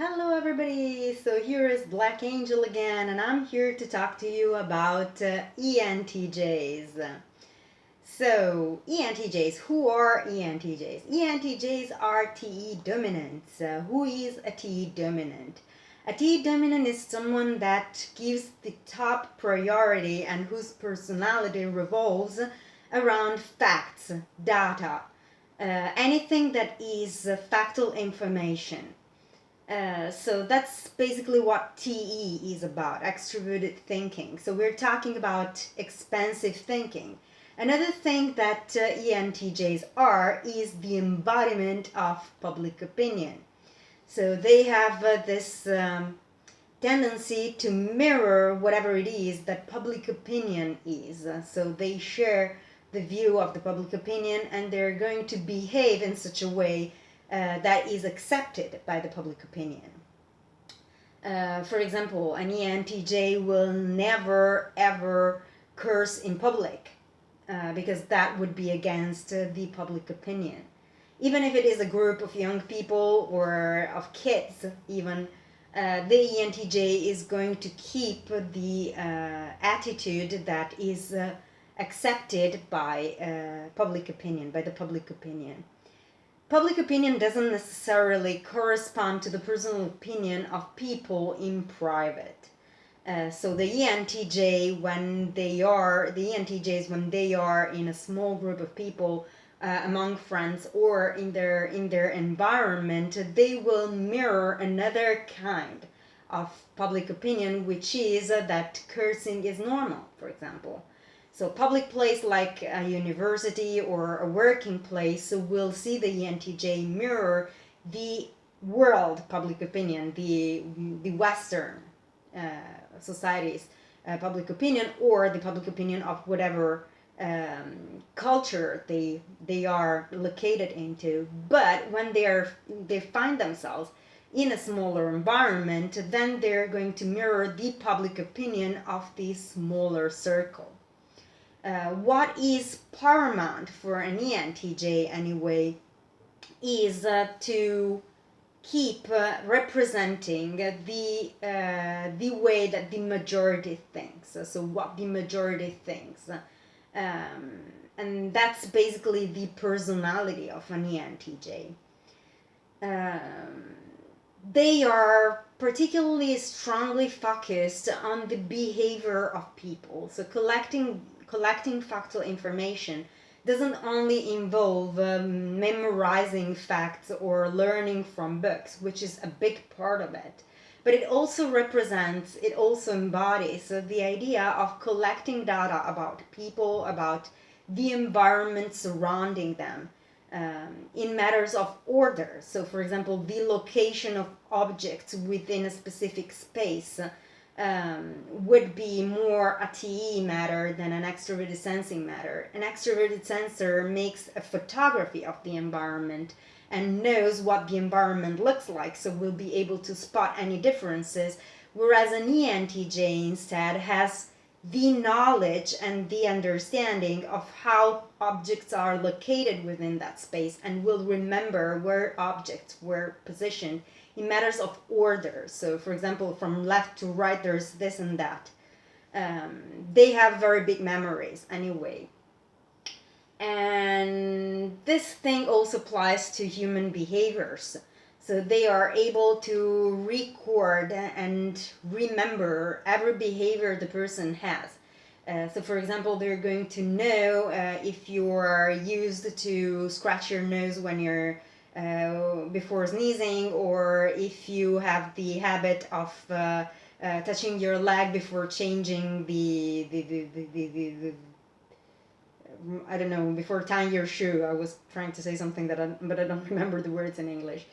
Hello everybody, so here is Black Angel again and I'm here to talk to you about ENTJs. So ENTJs, who are ENTJs? ENTJs are TE dominants. Who is a TE dominant? A TE dominant is someone that gives the top priority and whose personality revolves around facts, data, anything that is factual information. So that's basically what TE is about, extroverted thinking. So we're talking about expansive thinking. Another thing that ENTJs are is the embodiment of public opinion. So they have this tendency to mirror whatever it is that public opinion is. So they share the view of the public opinion and they're going to behave in such a way that is accepted by the public opinion. For example, an ENTJ will never ever curse in public because that would be against the public opinion. Even if it is a group of young people or of kids, even the ENTJ is going to keep the attitude that is accepted by public opinion, by the public opinion. Public opinion doesn't necessarily correspond to the personal opinion of people in private. So the ENTJs, when they are in a small group of people, among friends or in their environment, they will mirror another kind of public opinion, which is that cursing is normal, for example. So public place like a university or a working place will see the ENTJ mirror the world public opinion, the Western society's public opinion, or the public opinion of whatever culture they are located into. But when they find themselves in a smaller environment, then they're going to mirror the public opinion of the smaller circle. What is paramount for an ENTJ anyway is to keep representing the way that the majority thinks. So what the majority thinks, and that's basically the personality of an ENTJ. They are particularly strongly focused on the behavior of people. So collecting factual information doesn't only involve memorizing facts or learning from books, which is a big part of it, but it also embodies the idea of collecting data about people, about the environment surrounding them, in matters of order. So for example, the location of objects within a specific space would be more a TE matter than an extroverted sensing matter. An extroverted sensor makes a photography of the environment and knows what the environment looks like, so will be able to spot any differences, whereas an ENTJ instead has the knowledge and the understanding of how objects are located within that space and will remember where objects were positioned in matters of order. So for example, from left to right there's this and that. They have very big memories anyway. And this thing also applies to human behaviors. So they are able to record and remember every behavior the person has. So for example, they're going to know if you are used to scratch your nose when you're before sneezing, or if you have the habit of touching your leg before changing the I don't know, before tying your shoe. I was trying to say something but I don't remember the words in English.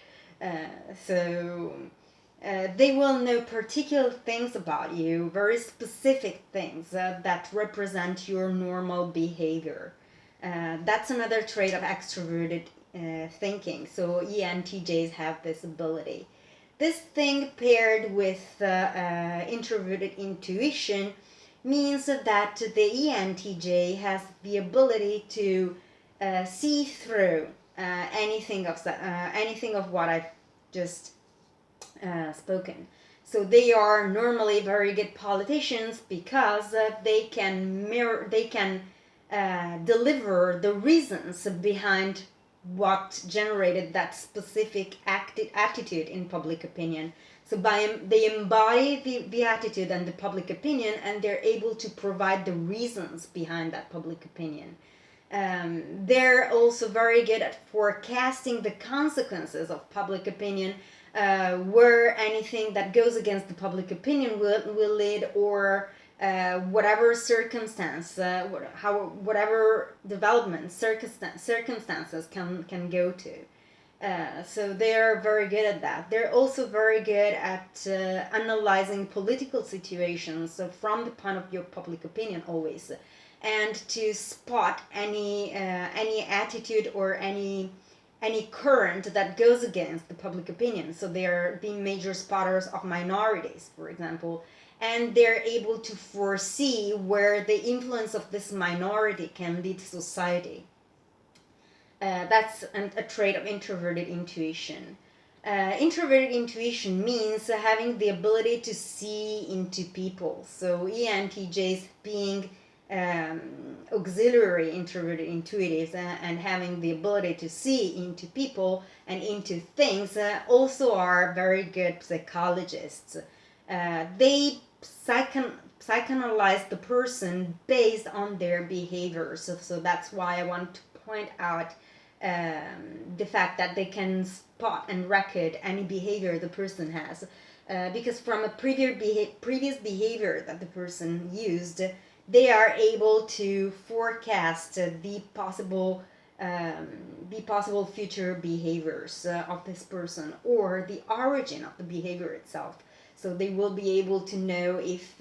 They will know particular things about you, very specific things that represent your normal behavior. That's another trait of extroverted thinking. So ENTJs have this ability. This thing paired with introverted intuition means that the ENTJ has the ability to see through anything of what I've just spoken. So they are normally very good politicians because they can deliver the reasons behind what generated that specific attitude in public opinion. So they embody the attitude and the public opinion, and they're able to provide the reasons behind that public opinion. They're also very good at forecasting the consequences of public opinion, where anything that goes against the public opinion will lead, or whatever circumstance, whatever development circumstances can go to. So they're very good at that. They're also very good at analyzing political situations from the point of view of public opinion always, and to spot any attitude or any current that goes against the public opinion. So they're the major spotters of minorities, for example, and they're able to foresee where the influence of this minority can lead society. That's a trait of introverted intuition. Introverted intuition means having the ability to see into people. So ENTJs being auxiliary introverted intuitives and having the ability to see into people and into things also are very good psychologists. They psychoanalyze the person based on their behaviors. So that's why I want to point out the fact that they can spot and record any behavior the person has, because from a previous behavior that the person used, they are able to forecast the possible future behaviors of this person, or the origin of the behavior itself. So they will be able to know if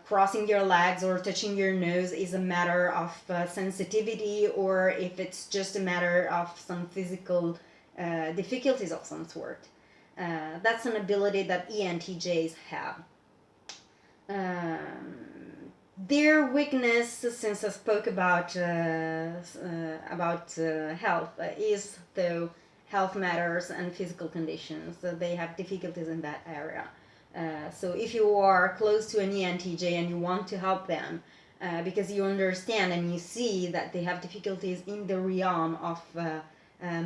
crossing your legs or touching your nose is a matter of sensitivity, or if it's just a matter of some physical difficulties of some sort. That's an ability that ENTJs have. Their weakness, since I spoke about health, is though health matters and physical conditions. So they have difficulties in that area. So if you are close to an ENTJ and you want to help them, because you understand and you see that they have difficulties in the realm of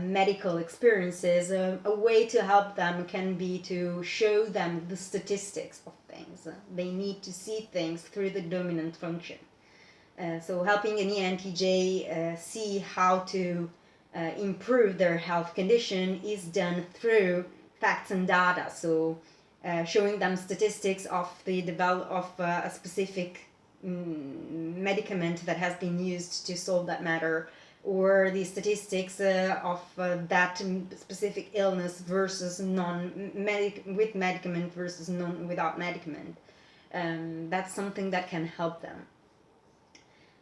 medical experiences, a way to help them can be to show them the statistics of things. They need to see things through the dominant function. So helping an ENTJ see how to improve their health condition is done through facts and data. So showing them statistics of a specific medicament that has been used to solve that matter, or the statistics of that specific illness versus with medicament versus without medicament. That's something that can help them.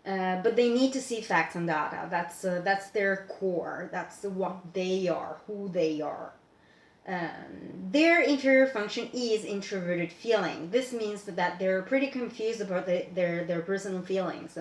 But they need to see facts and data. That's their core. That's what they are, who they are. Their inferior function is introverted feeling. This means that they're pretty confused about their personal feelings.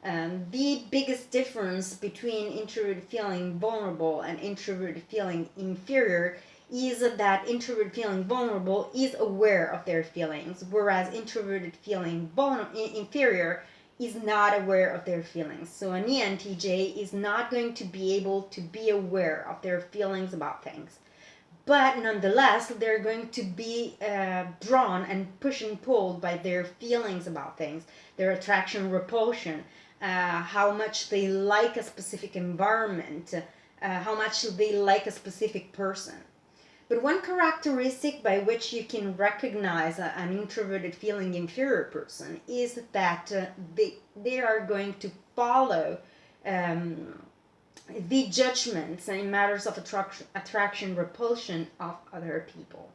The biggest difference between introverted feeling vulnerable and introverted feeling inferior is that introverted feeling vulnerable is aware of their feelings, whereas introverted feeling inferior is not aware of their feelings. So an ENTJ is not going to be able to be aware of their feelings about things. But nonetheless, they're going to be drawn and pushed and pulled by their feelings about things, their attraction, repulsion, how much they like a specific environment, how much they like a specific person. But one characteristic by which you can recognize an introverted feeling inferior person is that they are going to follow the judgments in matters of attraction, repulsion of other people.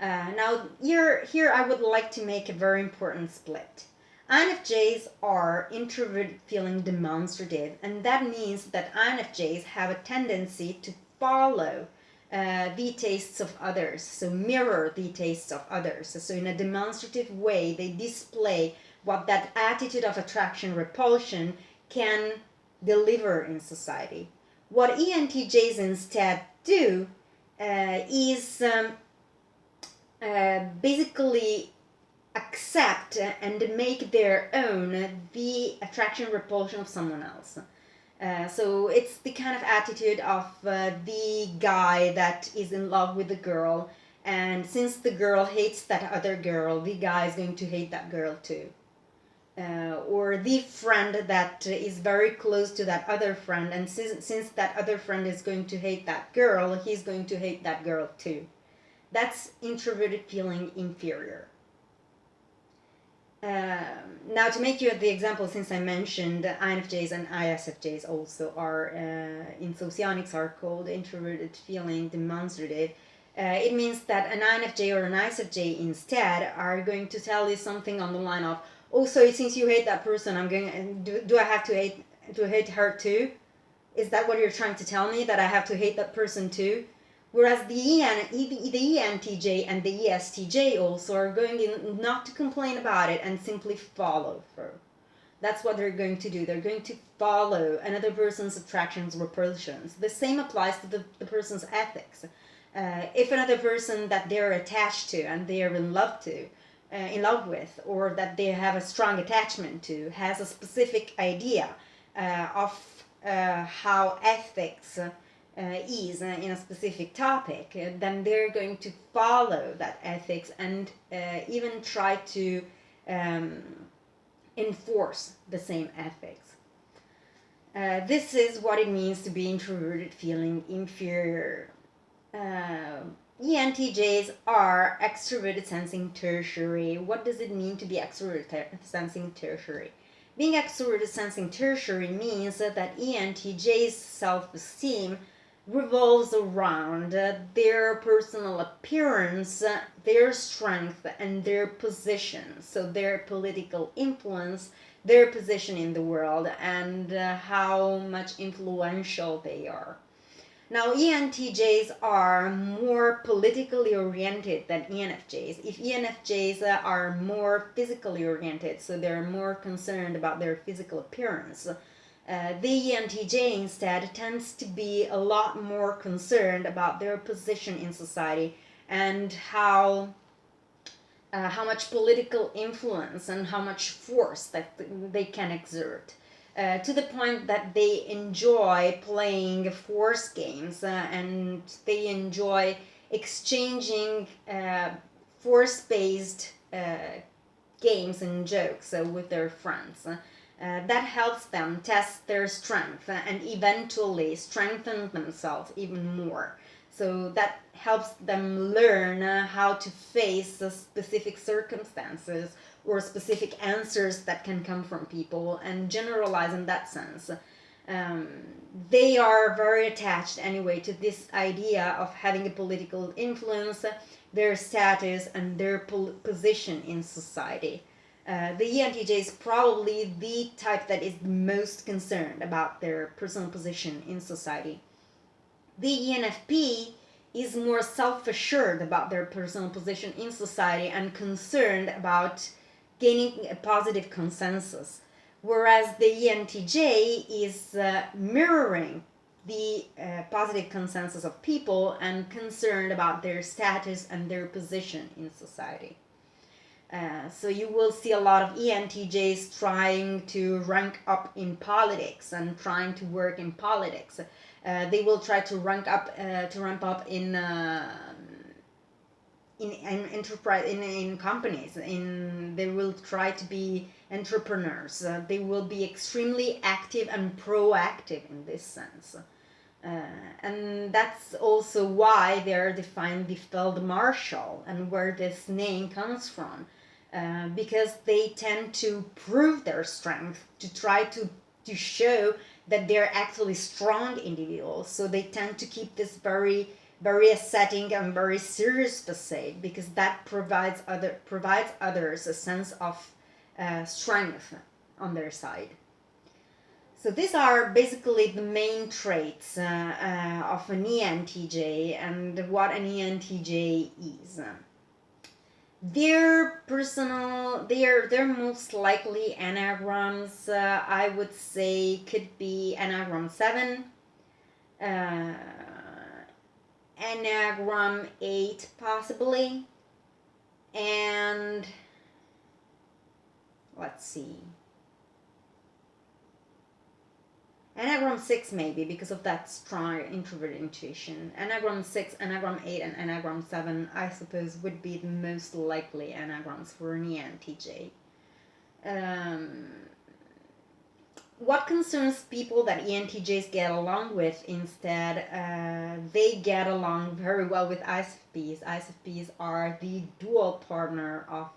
Now, here I would like to make a very important split. INFJs are introverted feeling demonstrative, and that means that INFJs have a tendency to follow the tastes of others, so mirror the tastes of others. So in a demonstrative way, they display what that attitude of attraction, repulsion can deliver in society. What ENTJs instead do is basically accept and make their own the attraction repulsion of someone else. So it's the kind of attitude of the guy that is in love with the girl, and since the girl hates that other girl, the guy is going to hate that girl too. Or the friend that is very close to that other friend, and since that other friend is going to hate that girl, he's going to hate that girl too. That's introverted feeling inferior. Now, to make you the example, since I mentioned INFJs and ISFJs also are in socionics are called introverted feeling demonstrative. It means that an INFJ or an ISFJ instead are going to tell you something on the line of, "Oh, so since you hate that person, I'm going. Do I have to hate her too? Is that what you're trying to tell me, that I have to hate that person too?" Whereas the ENTJ and the ESTJ also are going in not to complain about it and simply follow through. That's what they're going to do. They're going to follow another person's attractions, repulsions. The same applies to the person's ethics. If another person that they're attached to and they are in love with, or that they have a strong attachment to, has a specific idea of how ethics is in a specific topic, then they're going to follow that ethics and even try to enforce the same ethics. This is what it means to be introverted feeling inferior. ENTJs are extroverted sensing tertiary. What does it mean to be extroverted sensing tertiary? Being extroverted sensing tertiary means that ENTJ's self-esteem revolves around their personal appearance, their strength, and their position. So their political influence, their position in the world, and how much influential they are. Now, ENTJs are more politically oriented than ENFJs. If ENFJs are more physically oriented, so they're more concerned about their physical appearance, the ENTJ instead tends to be a lot more concerned about their position in society and how much political influence and how much force that they can exert. To the point that they enjoy playing force games and they enjoy exchanging force-based games and jokes with their friends. That helps them test their strength and eventually strengthen themselves even more. So that helps them learn how to face specific circumstances or specific answers that can come from people and generalize in that sense. They are very attached anyway to this idea of having a political influence, their status, and their position in society. The ENTJ is probably the type that is most concerned about their personal position in society. The ENFP is more self-assured about their personal position in society and concerned about gaining a positive consensus, whereas the ENTJ is mirroring the positive consensus of people and concerned about their status and their position in society. So you will see a lot of ENTJs trying to rank up in politics and trying to work in politics. They will try to ramp up in enterprise in companies. They will try to be entrepreneurs. They will be extremely active and proactive in this sense. And that's also why they're defined the Feldmarschall and where this name comes from. Because they tend to prove their strength, to try to show that they're actually strong individuals. So they tend to keep this very, very ascetic and very serious facade, because that provides others a sense of strength on their side. So these are basically the main traits of an ENTJ and what an ENTJ is. They're most likely Enneagrams. I would say could be Enneagram 7, Enneagram 8 possibly, And let's see. Enneagram 6 maybe, because of that strong introvert intuition. Enneagram 6, Enneagram 8, and Enneagram 7, I suppose, would be the most likely Enneagrams for an ENTJ. What concerns people that ENTJs get along with instead, they get along very well with ISFPs. ISFPs are the dual partner of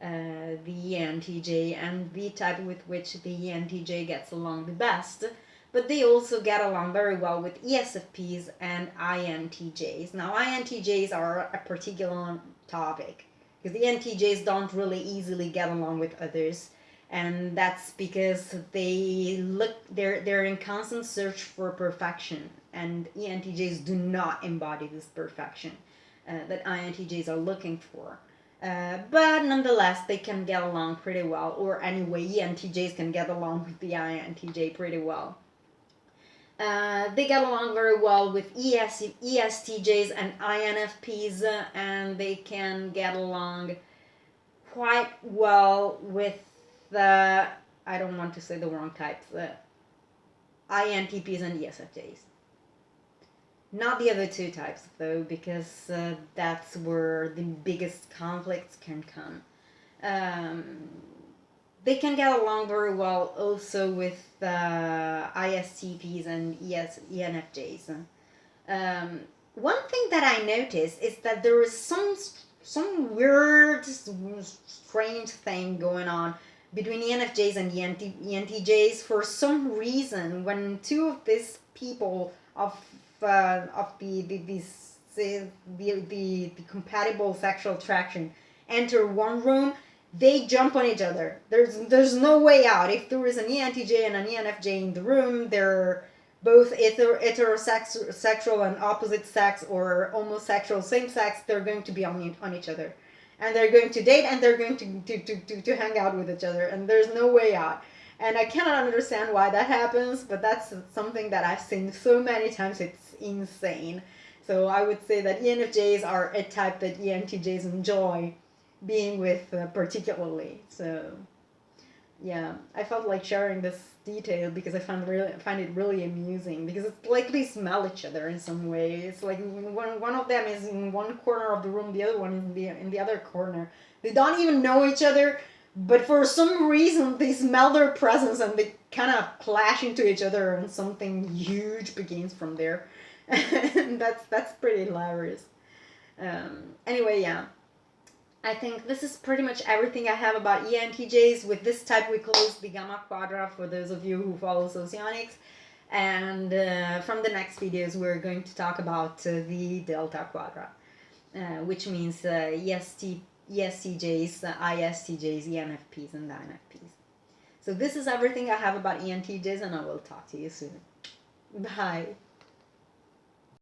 the ENTJ and the type with which the ENTJ gets along the best. But they also get along very well with ESFPs and INTJs. Now, INTJs are a particular topic because the ENTJs don't really easily get along with others, and that's because they're in constant search for perfection, and ENTJs do not embody this perfection that INTJs are looking for. But nonetheless, they can get along pretty well, or anyway, ENTJs can get along with the INTJ pretty well. They get along very well with ESTJs and INFPs, and they can get along quite well with the, I don't want to say the wrong types, the INTPs and ESFJs. Not the other two types, though, because that's where the biggest conflicts can come. They can get along very well also with ISTPs and ENFJs. One thing that I noticed is that there is some weird, strange thing going on between ENFJs and ENTJs. For some reason, when two of these people of the compatible sexual attraction enter one room, they jump on each other. There's no way out. If there is an ENTJ and an ENFJ in the room, they're both heterosexual and opposite sex, or homosexual, same sex, they're going to be on each other. And they're going to date, and they're going to hang out with each other, and there's no way out. And I cannot understand why that happens, but that's something that I've seen so many times, it's insane. So I would say that ENFJs are a type that ENTJs enjoy being with particularly. So yeah, I felt like sharing this detail because I find it really amusing, because it's like they smell each other in some way. It's like one of them is in one corner of the room, the other one is in the other corner. They don't even know each other, but for some reason they smell their presence and they kind of clash into each other, and something huge begins from there. And that's pretty hilarious. Anyway, yeah, I think this is pretty much everything I have about ENTJs. With this type, we close the Gamma Quadra for those of you who follow socionics. And from the next videos, we're going to talk about the Delta Quadra, which means ESTJs, ISTJs, ENFPs, and INFPs. So this is everything I have about ENTJs, and I will talk to you soon. Bye.